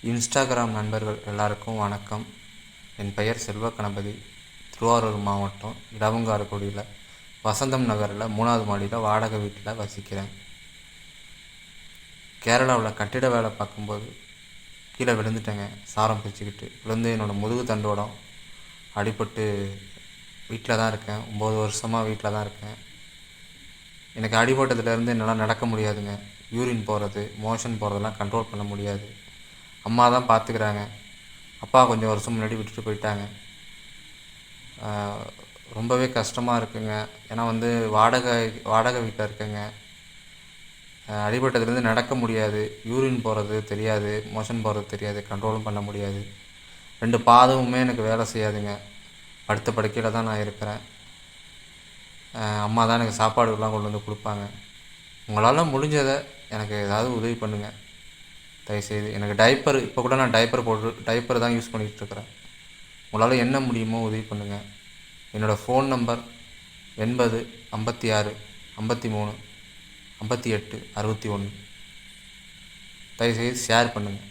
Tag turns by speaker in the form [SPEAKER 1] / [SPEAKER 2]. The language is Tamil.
[SPEAKER 1] இன்ஸ்டாகிராம் நண்பர்கள் எல்லாருக்கும் வணக்கம். என் பெயர் செல்வ கணபதி. திருவாரூர் மாவட்டம் இடவங்காரக்குடியில் வசந்தம் நகரில் 3வது மாடியில் வாடகை வீட்டில் வசிக்கிறேன். கேரளாவில் கட்டிட வேலை பார்க்கும்போது கீழே விழுந்துட்டேங்க. சாரம் பிரிச்சுக்கிட்டு விழுந்து என்னோடய முதுகு தண்டோடம் அடிபட்டு வீட்டில் தான் இருக்கேன். 9 வருஷமாக வீட்டில் தான் இருக்கேன். எனக்கு அடிபட்டதுலேருந்து என்னால் நடக்க முடியாதுங்க. யூரின் போகிறது, மோஷன் போகிறதெல்லாம் கண்ட்ரோல் பண்ண முடியாது. அம்மா தான் பார்த்துக்கிறாங்க. அப்பா கொஞ்சம் வருஷம் முன்னாடி விட்டுட்டு போயிட்டாங்க. ரொம்பவே கஷ்டமாக இருக்குங்க. ஏன்னா வாடகை வீட்டில் இருக்கேங்க. அடிபட்டதுலேருந்து நடக்க முடியாது. யூரின் போகிறது தெரியாது, மோஷன் போகிறது தெரியாது, கண்ட்ரோலும் பண்ண முடியாது. 2 பாதமுமே எனக்கு வேலை செய்யாதுங்க. படுத்த படுக்கையில் தான் நான் இருக்கிறேன். அம்மா தான் எனக்கு சாப்பாடுலாம் கொண்டு வந்து கொடுப்பாங்க. உங்களால் முடிஞ்சதை எனக்கு ஏதாவது உதவி பண்ணுங்கள் தயவுசெய்து. எனக்கு இப்போ கூட நான் டைப்பர் தான் யூஸ் பண்ணிகிட்ருக்கிறேன். உங்களால் என்ன முடியுமோ உதவி பண்ணுங்கள். என்னோடய ஃபோன் நம்பர் 80 56 53 58 61. தயவுசெய்து ஷேர் பண்ணுங்கள்.